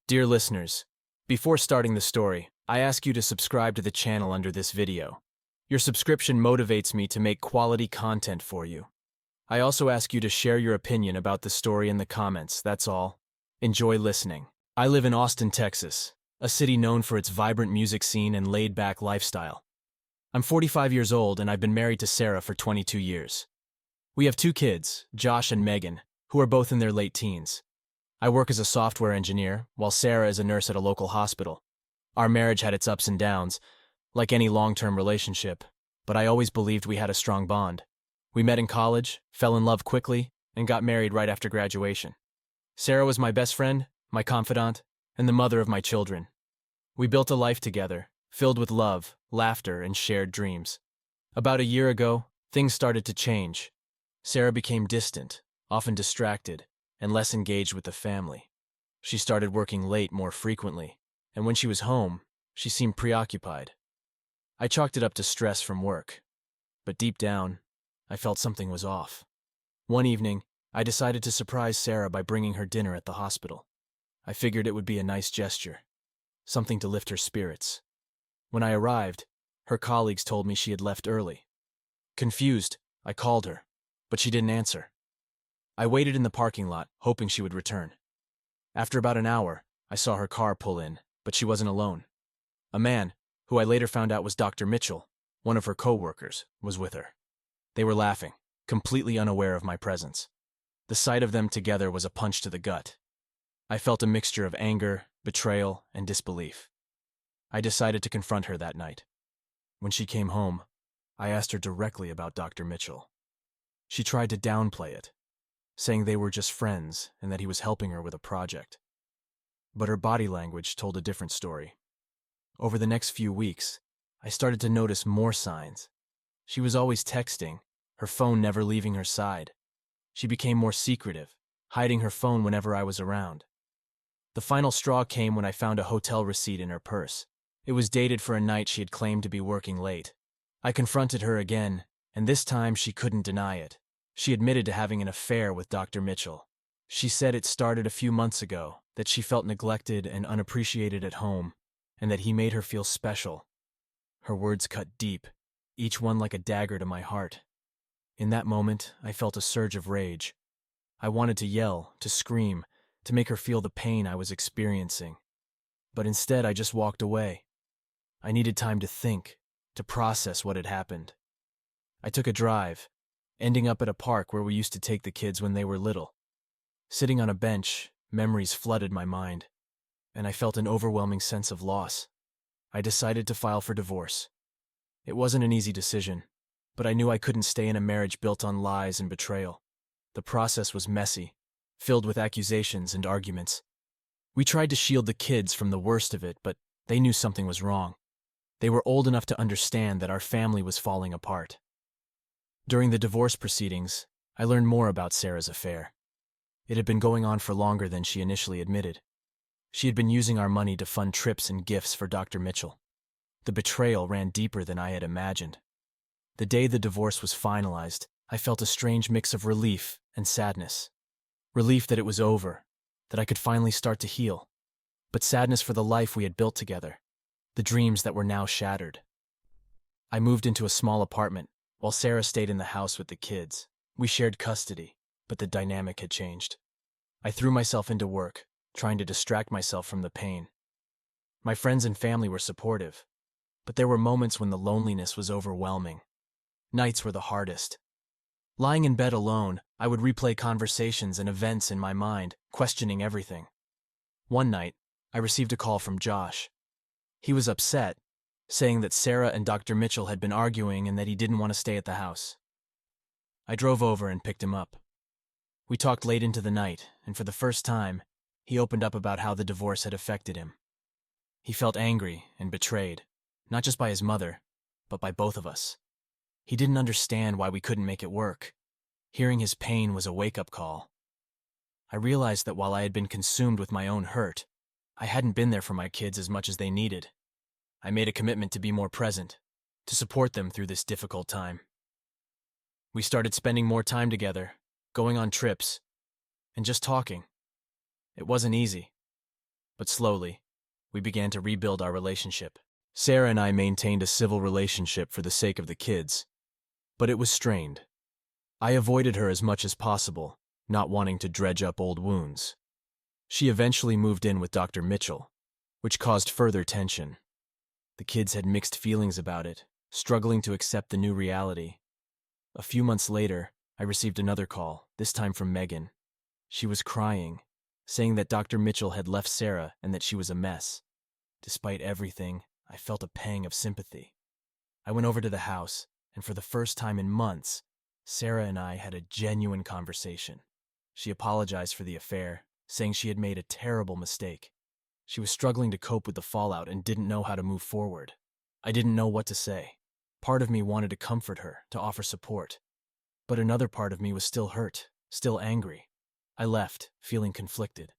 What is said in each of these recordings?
Dear listeners, before starting the story, I ask you to subscribe to the channel under this video. Your subscription motivates me to make quality content for you. I also ask you to share your opinion about the story in the comments, that's all. Enjoy listening. I live in Austin, Texas, a city known for its vibrant music scene and laid-back lifestyle. I'm 45 years old and I've been married to Sarah for 22 years. We have two kids, Josh and Megan, who are both in their late teens. I work as a software engineer, while Sarah is a nurse at a local hospital. Our marriage had its ups and downs, like any long-term relationship, but I always believed we had a strong bond. We met in college, fell in love quickly, and got married right after graduation. Sarah was my best friend, my confidant, and the mother of my children. We built a life together, filled with love, laughter, and shared dreams. About a year ago, things started to change. Sarah became distant, often distracted, and less engaged with the family. She started working late more frequently, and when she was home, she seemed preoccupied. I chalked it up to stress from work, but deep down, I felt something was off. One evening, I decided to surprise Sarah by bringing her dinner at the hospital. I figured it would be a nice gesture, something to lift her spirits. When I arrived, her colleagues told me she had left early. Confused, I called her, but she didn't answer. I waited in the parking lot, hoping she would return. After about an hour, I saw her car pull in, but she wasn't alone. A man, who I later found out was Dr. Mitchell, one of her co-workers, was with her. They were laughing, completely unaware of my presence. The sight of them together was a punch to the gut. I felt a mixture of anger, betrayal, and disbelief. I decided to confront her that night. When she came home, I asked her directly about Dr. Mitchell. She tried to downplay it, saying they were just friends and that he was helping her with a project. But her body language told a different story. Over the next few weeks, I started to notice more signs. She was always texting, her phone never leaving her side. She became more secretive, hiding her phone whenever I was around. The final straw came when I found a hotel receipt in her purse. It was dated for a night she had claimed to be working late. I confronted her again, and this time she couldn't deny it. She admitted to having an affair with Dr. Mitchell. She said it started a few months ago, that she felt neglected and unappreciated at home, and that he made her feel special. Her words cut deep, each one like a dagger to my heart. In that moment, I felt a surge of rage. I wanted to yell, to scream, to make her feel the pain I was experiencing. But instead, I just walked away. I needed time to think, to process what had happened. I took a drive, ending up at a park where we used to take the kids when they were little. Sitting on a bench, memories flooded my mind, and I felt an overwhelming sense of loss. I decided to file for divorce. It wasn't an easy decision, but I knew I couldn't stay in a marriage built on lies and betrayal. The process was messy, filled with accusations and arguments. We tried to shield the kids from the worst of it, but they knew something was wrong. They were old enough to understand that our family was falling apart. During the divorce proceedings, I learned more about Sarah's affair. It had been going on for longer than she initially admitted. She had been using our money to fund trips and gifts for Dr. Mitchell. The betrayal ran deeper than I had imagined. The day the divorce was finalized, I felt a strange mix of relief and sadness. Relief that it was over, that I could finally start to heal, but sadness for the life we had built together, the dreams that were now shattered. I moved into a small apartment, while Sarah stayed in the house with the kids. We shared custody, but the dynamic had changed. I threw myself into work, trying to distract myself from the pain. My friends and family were supportive, but there were moments when the loneliness was overwhelming. Nights were the hardest. Lying in bed alone, I would replay conversations and events in my mind, questioning everything. One night, I received a call from Josh. He was upset, saying that Sarah and Dr. Mitchell had been arguing and that he didn't want to stay at the house. I drove over and picked him up. We talked late into the night, and for the first time, he opened up about how the divorce had affected him. He felt angry and betrayed, not just by his mother, but by both of us. He didn't understand why we couldn't make it work. Hearing his pain was a wake-up call. I realized that while I had been consumed with my own hurt, I hadn't been there for my kids as much as they needed. I made a commitment to be more present, to support them through this difficult time. We started spending more time together, going on trips, and just talking. It wasn't easy. But slowly, we began to rebuild our relationship. Sarah and I maintained a civil relationship for the sake of the kids, but it was strained. I avoided her as much as possible, not wanting to dredge up old wounds. She eventually moved in with Dr. Mitchell, which caused further tension. The kids had mixed feelings about it, struggling to accept the new reality. A few months later, I received another call, this time from Megan. She was crying, saying that Dr. Mitchell had left Sarah and that she was a mess. Despite everything, I felt a pang of sympathy. I went over to the house, and for the first time in months, Sarah and I had a genuine conversation. She apologized for the affair, saying she had made a terrible mistake. She was struggling to cope with the fallout and didn't know how to move forward. I didn't know what to say. Part of me wanted to comfort her, to offer support. But another part of me was still hurt, still angry. I left, feeling conflicted.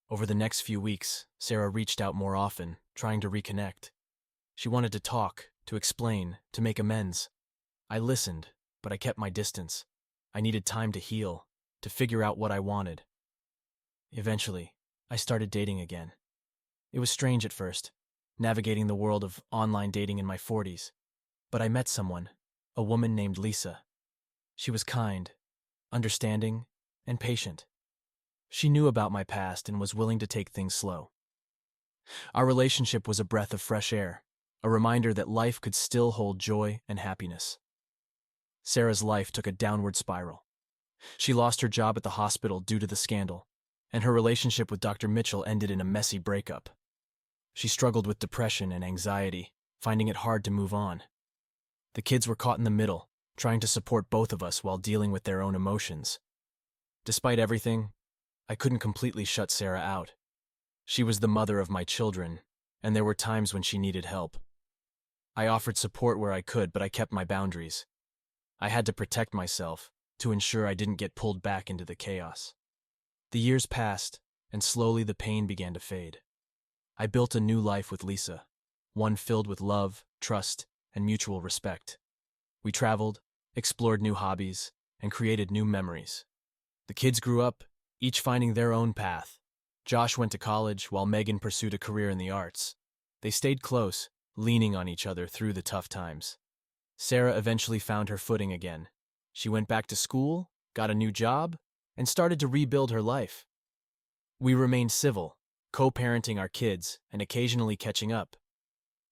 Over the next few weeks, Sarah reached out more often, trying to reconnect. She wanted to talk, to explain, to make amends. I listened, but I kept my distance. I needed time to heal, to figure out what I wanted. Eventually, I started dating again. It was strange at first, navigating the world of online dating in my 40s. But I met someone, a woman named Lisa. She was kind, understanding, and patient. She knew about my past and was willing to take things slow. Our relationship was a breath of fresh air, a reminder that life could still hold joy and happiness. Sarah's life took a downward spiral. She lost her job at the hospital due to the scandal, and her relationship with Dr. Mitchell ended in a messy breakup. She struggled with depression and anxiety, finding it hard to move on. The kids were caught in the middle, trying to support both of us while dealing with their own emotions. Despite everything, I couldn't completely shut Sarah out. She was the mother of my children, and there were times when she needed help. I offered support where I could, but I kept my boundaries. I had to protect myself, to ensure I didn't get pulled back into the chaos. The years passed, and slowly the pain began to fade. I built a new life with Lisa, one filled with love, trust, and mutual respect. We traveled, explored new hobbies, and created new memories. The kids grew up, each finding their own path. Josh went to college while Megan pursued a career in the arts. They stayed close, leaning on each other through the tough times. Sarah eventually found her footing again. She went back to school, got a new job, and started to rebuild her life. We remained civil, co-parenting our kids and occasionally catching up.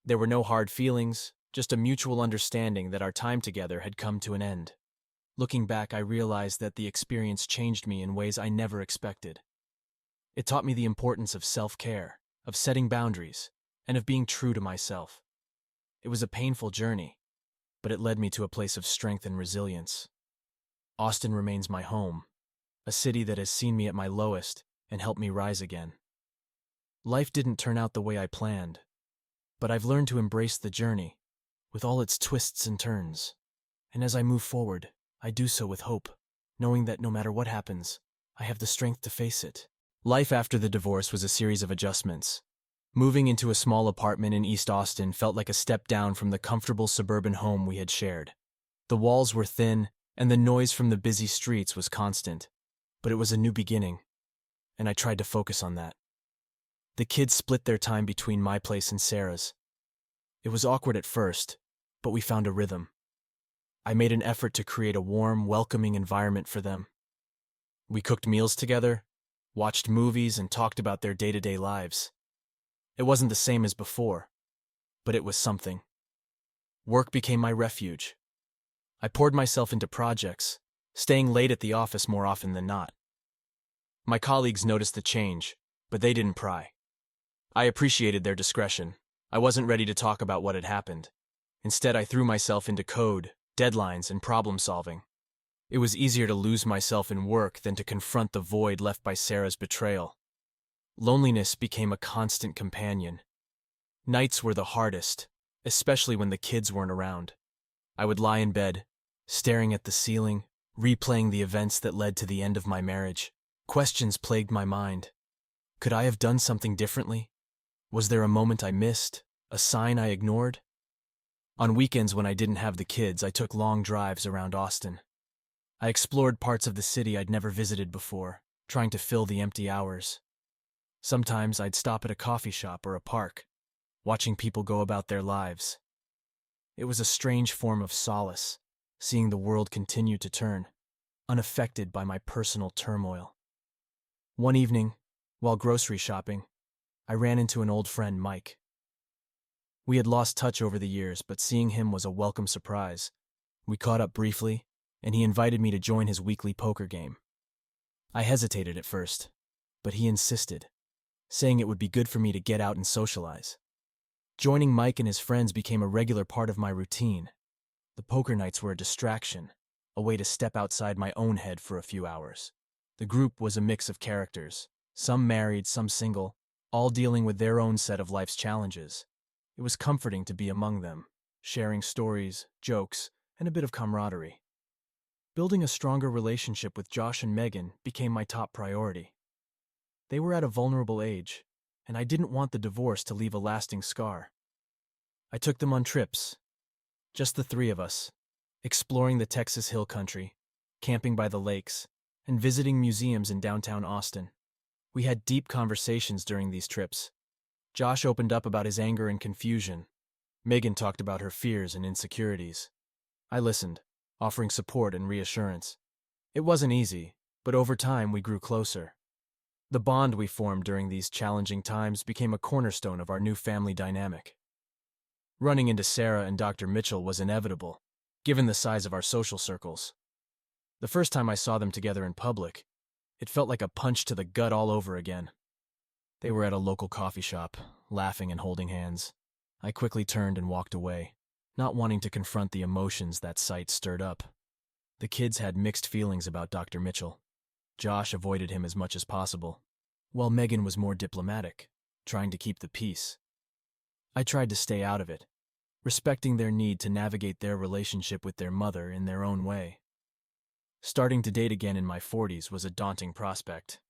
There were no hard feelings, just a mutual understanding that our time together had come to an end. Looking back, I realized that the experience changed me in ways I never expected. It taught me the importance of self-care, of setting boundaries, and of being true to myself. It was a painful journey, but it led me to a place of strength and resilience. Austin remains my home, a city that has seen me at my lowest and helped me rise again. Life didn't turn out the way I planned, but I've learned to embrace the journey, with all its twists and turns. And as I move forward, I do so with hope, knowing that no matter what happens, I have the strength to face it. Life after the divorce was a series of adjustments. Moving into a small apartment in East Austin felt like a step down from the comfortable suburban home we had shared. The walls were thin, and the noise from the busy streets was constant. But it was a new beginning, and I tried to focus on that. The kids split their time between my place and Sarah's. It was awkward at first, but we found a rhythm. I made an effort to create a warm, welcoming environment for them. We cooked meals together, watched movies, and talked about their day-to-day lives. It wasn't the same as before, but it was something. Work became my refuge. I poured myself into projects, staying late at the office more often than not. My colleagues noticed the change, but they didn't pry. I appreciated their discretion. I wasn't ready to talk about what had happened. Instead, I threw myself into code, deadlines, and problem solving. It was easier to lose myself in work than to confront the void left by Sarah's betrayal. Loneliness became a constant companion. Nights were the hardest, especially when the kids weren't around. I would lie in bed, staring at the ceiling, replaying the events that led to the end of my marriage. Questions plagued my mind. Could I have done something differently? Was there a moment I missed, a sign I ignored? On weekends when I didn't have the kids, I took long drives around Austin. I explored parts of the city I'd never visited before, trying to fill the empty hours. Sometimes I'd stop at a coffee shop or a park, watching people go about their lives. It was a strange form of solace, seeing the world continue to turn, unaffected by my personal turmoil. One evening, while grocery shopping, I ran into an old friend, Mike. We had lost touch over the years, but seeing him was a welcome surprise. We caught up briefly, and he invited me to join his weekly poker game. I hesitated at first, but he insisted, saying it would be good for me to get out and socialize. Joining Mike and his friends became a regular part of my routine. The poker nights were a distraction, a way to step outside my own head for a few hours. The group was a mix of characters, some married, some single, all dealing with their own set of life's challenges. It was comforting to be among them, sharing stories, jokes, and a bit of camaraderie. Building a stronger relationship with Josh and Megan became my top priority. They were at a vulnerable age, and I didn't want the divorce to leave a lasting scar. I took them on trips, just the three of us, exploring the Texas Hill Country, camping by the lakes, and visiting museums in downtown Austin. We had deep conversations during these trips. Josh opened up about his anger and confusion. Megan talked about her fears and insecurities. I listened, offering support and reassurance. It wasn't easy, but over time we grew closer. The bond we formed during these challenging times became a cornerstone of our new family dynamic. Running into Sarah and Dr. Mitchell was inevitable, given the size of our social circles. The first time I saw them together in public, it felt like a punch to the gut all over again. They were at a local coffee shop, laughing and holding hands. I quickly turned and walked away, not wanting to confront the emotions that sight stirred up. The kids had mixed feelings about Dr. Mitchell. Josh avoided him as much as possible, while Megan was more diplomatic, trying to keep the peace. I tried to stay out of it, respecting their need to navigate their relationship with their mother in their own way. Starting to date again in my 40s was a daunting prospect.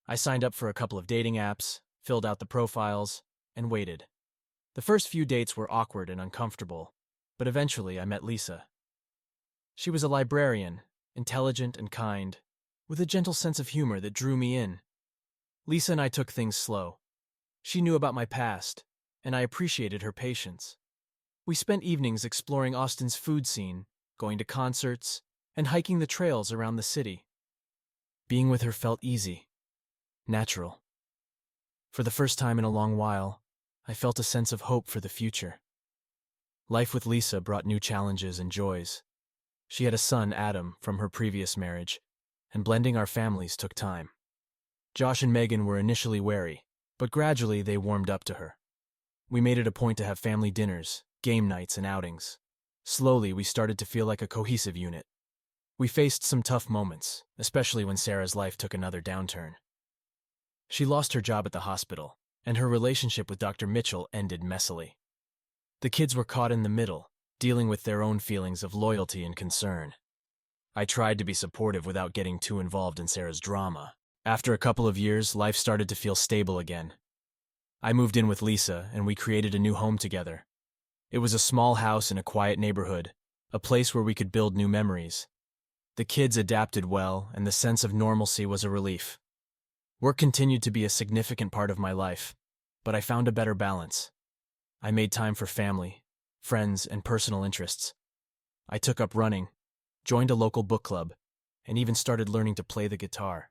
I signed up for a couple of dating apps, filled out the profiles, and waited. The first few dates were awkward and uncomfortable, but eventually I met Lisa. She was a librarian, intelligent and kind, with a gentle sense of humor that drew me in. Lisa and I took things slow. She knew about my past, and I appreciated her patience. We spent evenings exploring Austin's food scene, going to concerts, and hiking the trails around the city. Being with her felt easy, natural. For the first time in a long while, I felt a sense of hope for the future. Life with Lisa brought new challenges and joys. She had a son, Adam, from her previous marriage, and blending our families took time. Josh and Megan were initially wary, but gradually they warmed up to her. We made it a point to have family dinners, game nights, and outings. Slowly, we started to feel like a cohesive unit. We faced some tough moments, especially when Sarah's life took another downturn. She lost her job at the hospital, and her relationship with Dr. Mitchell ended messily. The kids were caught in the middle, dealing with their own feelings of loyalty and concern. I tried to be supportive without getting too involved in Sarah's drama. After a couple of years, life started to feel stable again. I moved in with Lisa, and we created a new home together. It was a small house in a quiet neighborhood, a place where we could build new memories. The kids adapted well, and the sense of normalcy was a relief. Work continued to be a significant part of my life, but I found a better balance. I made time for family, friends, and personal interests. I took up running, joined a local book club, and even started learning to play the guitar.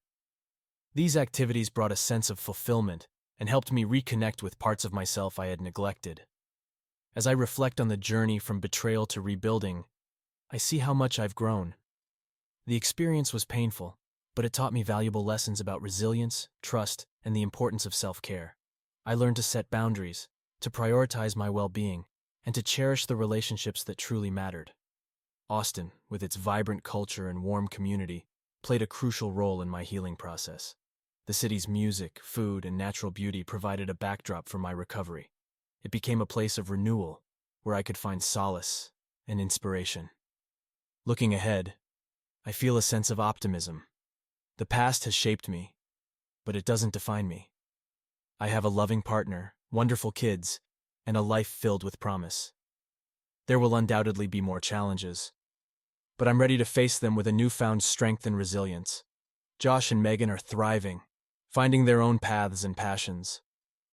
These activities brought a sense of fulfillment and helped me reconnect with parts of myself I had neglected. As I reflect on the journey from betrayal to rebuilding, I see how much I've grown. The experience was painful, but it taught me valuable lessons about resilience, trust, and the importance of self-care. I learned to set boundaries, to prioritize my well-being, and to cherish the relationships that truly mattered. Austin, with its vibrant culture and warm community, played a crucial role in my healing process. The city's music, food, and natural beauty provided a backdrop for my recovery. It became a place of renewal, where I could find solace and inspiration. Looking ahead, I feel a sense of optimism. The past has shaped me, but it doesn't define me. I have a loving partner, wonderful kids, and a life filled with promise. There will undoubtedly be more challenges, but I'm ready to face them with a newfound strength and resilience. Josh and Megan are thriving, finding their own paths and passions.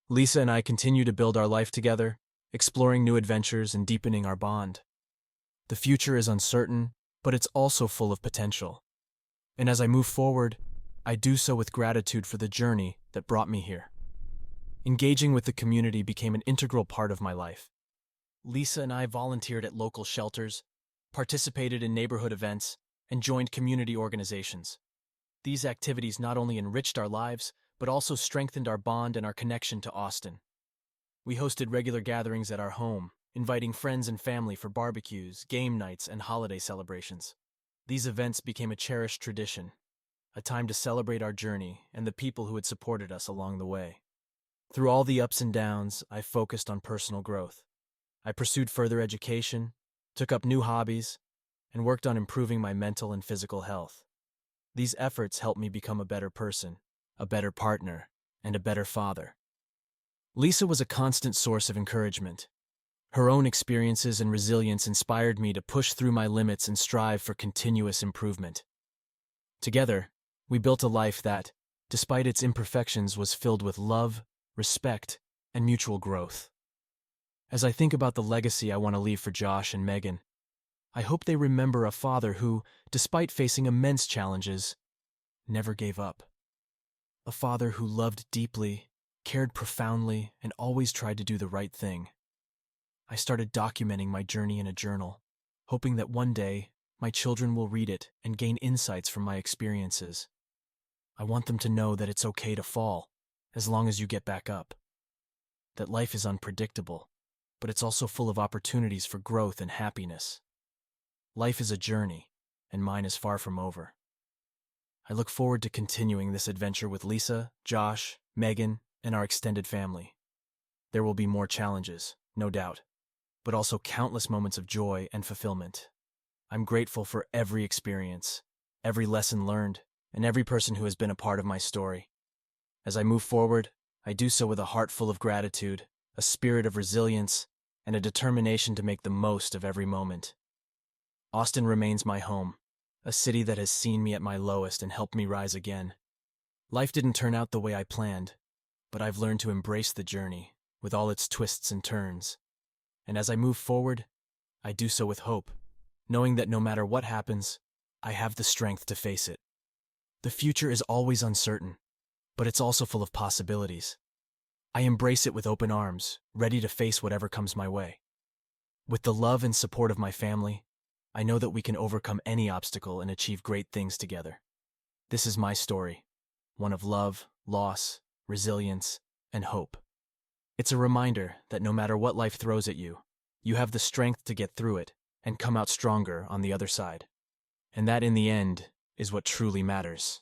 Lisa and I continue to build our life together, exploring new adventures and deepening our bond. The future is uncertain, but it's also full of potential. And as I move forward, I do so with gratitude for the journey that brought me here. Engaging with the community became an integral part of my life. Lisa and I volunteered at local shelters, participated in neighborhood events, and joined community organizations. These activities not only enriched our lives, but also strengthened our bond and our connection to Austin. We hosted regular gatherings at our home, inviting friends and family for barbecues, game nights, and holiday celebrations. These events became a cherished tradition, a time to celebrate our journey and the people who had supported us along the way. Through all the ups and downs, I focused on personal growth. I pursued further education, took up new hobbies, and worked on improving my mental and physical health. These efforts helped me become a better person, a better partner, and a better father. Lisa was a constant source of encouragement. Her own experiences and resilience inspired me to push through my limits and strive for continuous improvement. Together, we built a life that, despite its imperfections, was filled with love, respect, and mutual growth. As I think about the legacy I want to leave for Josh and Megan, I hope they remember a father who, despite facing immense challenges, never gave up. A father who loved deeply, cared profoundly, and always tried to do the right thing. I started documenting my journey in a journal, hoping that one day my children will read it and gain insights from my experiences. I want them to know that it's okay to fall, as long as you get back up. That life is unpredictable, but it's also full of opportunities for growth and happiness. Life is a journey, and mine is far from over. I look forward to continuing this adventure with Lisa, Josh, Megan, and our extended family. There will be more challenges, no doubt, but also countless moments of joy and fulfillment. I'm grateful for every experience, every lesson learned, and every person who has been a part of my story. As I move forward, I do so with a heart full of gratitude, a spirit of resilience, and a determination to make the most of every moment. Austin remains my home, a city that has seen me at my lowest and helped me rise again. Life didn't turn out the way I planned, but I've learned to embrace the journey, with all its twists and turns. And as I move forward, I do so with hope, knowing that no matter what happens, I have the strength to face it. The future is always uncertain, but it's also full of possibilities. I embrace it with open arms, ready to face whatever comes my way. With the love and support of my family, I know that we can overcome any obstacle and achieve great things together. This is my story, one of love, loss, resilience, and hope. It's a reminder that no matter what life throws at you, you have the strength to get through it and come out stronger on the other side. And that, in the end, is what truly matters.